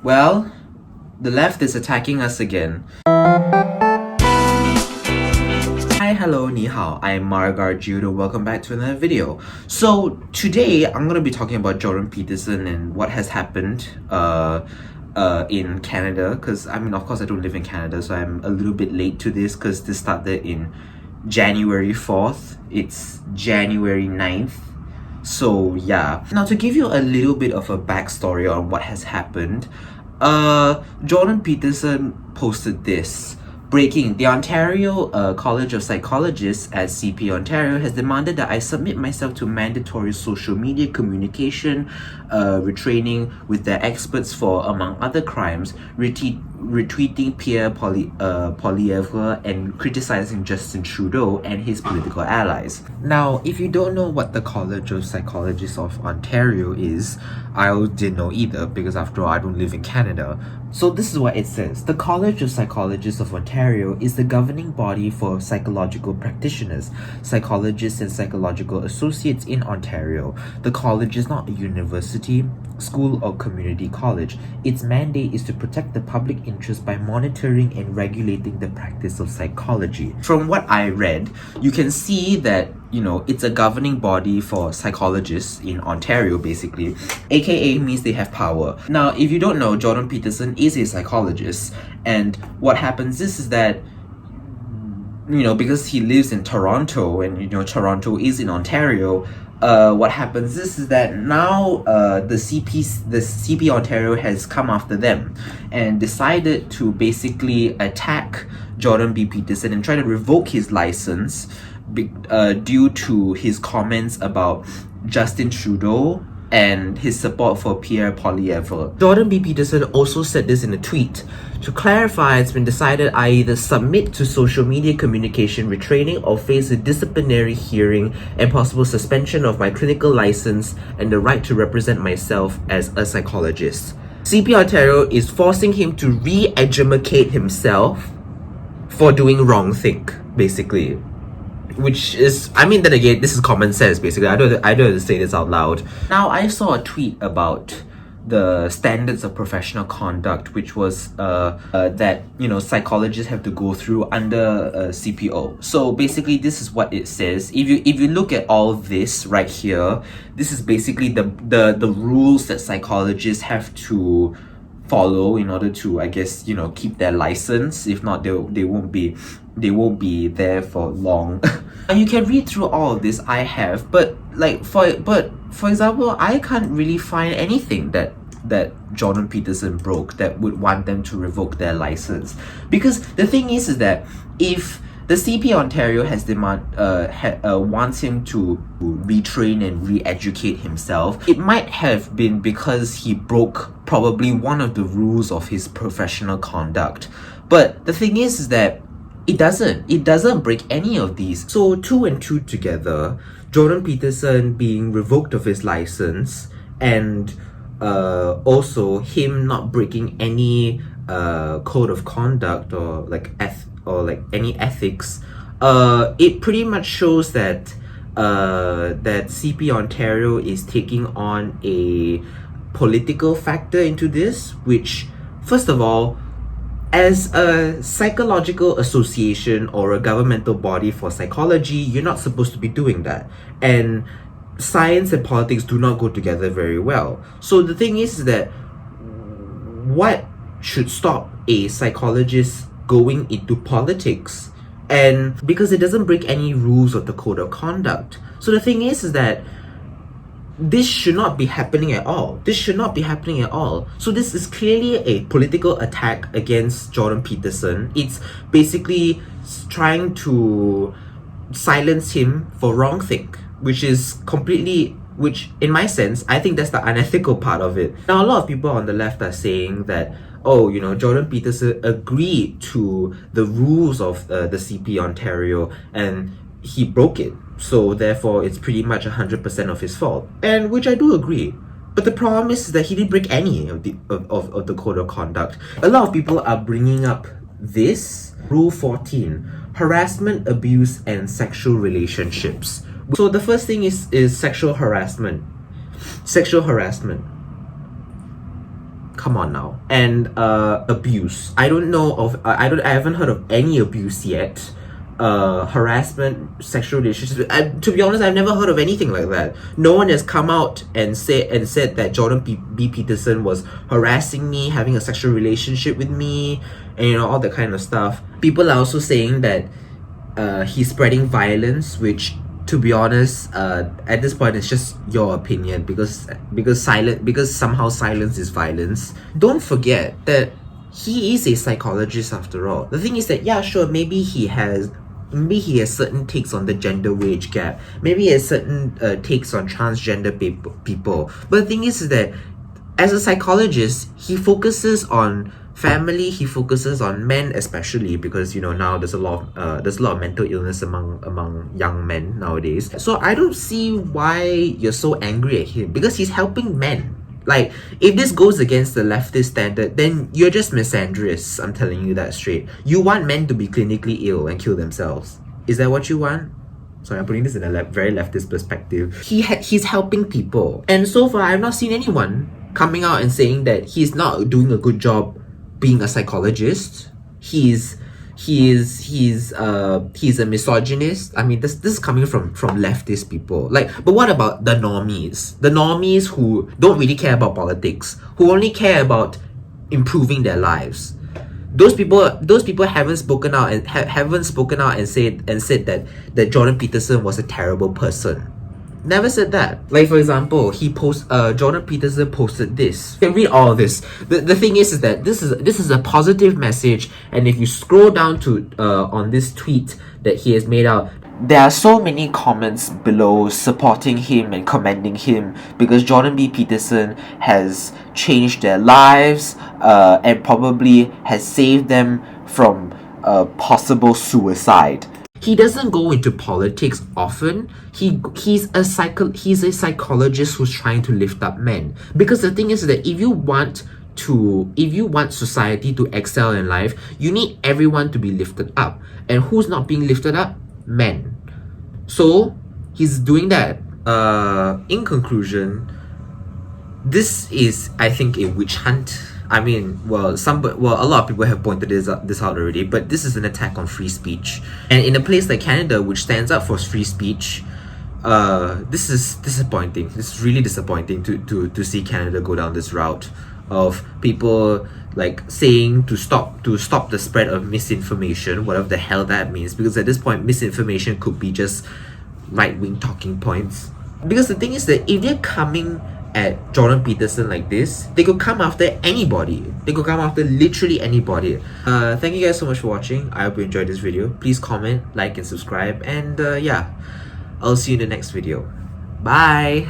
Well, the left is attacking us again. Hi, hello, ni hao. I'm Margar Judo. Welcome back to another video. So today I'm gonna be talking about Jordan Peterson and what has happened in Canada. Because I mean, of course, I don't live in Canada, so I'm a little bit late to this because this started in January 4th. It's January 9th. So yeah. Now to give you a little bit of a backstory on what has happened, Jordan Peterson posted this. Breaking: the Ontario College of Psychologists at CP Ontario has demanded that I submit myself to mandatory social media communication retraining with their experts for, among other crimes, retweeting Pierre Poilievre and criticizing Justin Trudeau and his political allies. Now, if you don't know what the College of Psychologists of Ontario is, I didn't know either because after all, I don't live in Canada. So this is what it says. The College of Psychologists of Ontario is the governing body for psychological practitioners, psychologists and psychological associates in Ontario. The college is not a university, school or community college. Its mandate is to protect the public interest by monitoring and regulating the practice of psychology. From what I read, you can see that it's a governing body for psychologists in Ontario, basically. AKA means they have power. Now, if you don't know, Jordan Peterson is a psychologist, and what happens is that because he lives in Toronto and Toronto is in Ontario, what happens is that now the CP Ontario has come after them and decided to basically attack Jordan B. Peterson and try to revoke his license due to his comments about Justin Trudeau and his support for Pierre Poilievre. Jordan B. Peterson also said this in a tweet. To clarify, it's been decided I either submit to social media communication retraining or face a disciplinary hearing and possible suspension of my clinical license and the right to represent myself as a psychologist. CP Ontario is forcing him to re-educate himself for doing WRONGTHINK, basically. Which is, then again, this is common sense, basically. I don't have to say this out loud. Now, I saw a tweet about the standards of professional conduct, which was that psychologists have to go through under CPO. So basically, this is what it says. If you look at all this right here, this is basically the rules that psychologists have to follow in order to, I guess, keep their license. If not, they won't be there for long. You can read through all of this. I have, but for example, I can't really find anything that Jordan Peterson broke that would want them to revoke their license. Because the thing is that if the CP Ontario has wants him to retrain and re-educate himself, it might have been because he broke probably one of the rules of his professional conduct. But the thing is that it doesn't break any of these. So 2 and 2 together, Jordan Peterson being revoked of his license and also him not breaking any code of conduct or any ethics, it pretty much shows that CP Ontario is taking on a political factor into this, which, first of all, as a psychological association or a governmental body for psychology, you're not supposed to be doing that. And science and politics do not go together very well. So the thing is that what should stop a psychologist going into politics? And because it doesn't break any rules of the code of conduct. So the thing is that this should not be happening at all. So this is clearly a political attack against Jordan Peterson. It's basically trying to silence him for WRONGTHINK, which in my sense, I think that's the unethical part of it. Now, a lot of people on the left are saying that, Jordan Peterson agreed to the rules of the CP Ontario and he broke it. So therefore, it's pretty much 100% of his fault. And which I do agree. But the problem is that he didn't break any of the code of conduct. A lot of people are bringing up this Rule 14, harassment, abuse, and sexual relationships. So the first thing is sexual harassment. Come on now. And abuse. I don't know of I haven't heard of any abuse yet. Harassment, sexual relationships. To be honest, I've never heard of anything like that. No one has come out and said that Jordan B. Peterson was harassing me, having a sexual relationship with me, and all that kind of stuff. People are also saying that he's spreading violence, which, to be honest, at this point, it's just your opinion, because somehow silence is violence. Don't forget that he is a psychologist after all. The thing is that, yeah, sure, maybe he has certain takes on the gender wage gap. Maybe he has certain takes on transgender people. But the thing is that as a psychologist, he focuses on family. He focuses on men, especially because now there's a lot of mental illness among young men nowadays. So I don't see why you're so angry at him, because he's helping men. Like, if this goes against the leftist standard, then you're just misandrous. I'm telling you that straight. You want men to be clinically ill and kill themselves. Is that what you want? Sorry, I'm putting this in a very leftist perspective. He's helping people. And so far, I've not seen anyone coming out and saying that he's not doing a good job being a psychologist. He's a misogynist. I mean, this is coming from leftist people. But what about the normies? The normies who don't really care about politics, who only care about improving their lives. Those people haven't spoken out and said that Jordan Peterson was a terrible person. Never said that. Like, for example, Jordan Peterson posted this. You can read all of this. The thing is that this is a positive message, and if you scroll down to on this tweet that he has made out, there are so many comments below supporting him and commending him, because Jordan B. Peterson has changed their lives and probably has saved them from possible suicide. He doesn't go into politics often. He's a psychologist who's trying to lift up men. Because the thing is that if you want society to excel in life, you need everyone to be lifted up. And who's not being lifted up? Men. So he's doing that. In conclusion, this is, I think, a witch hunt. I mean, a lot of people have pointed this out already, but this is an attack on free speech. And in a place like Canada, which stands up for free speech, this is disappointing. It's really disappointing to see Canada go down this route of people like saying to stop the spread of misinformation, whatever the hell that means, because at this point, misinformation could be just right-wing talking points. Because the thing is that if they're coming at Jordan Peterson like this, they could come after anybody. They could come after literally anybody. Thank you guys so much for watching. I hope you enjoyed this video. Please comment, like, and subscribe. And yeah, I'll see you in the next video. Bye!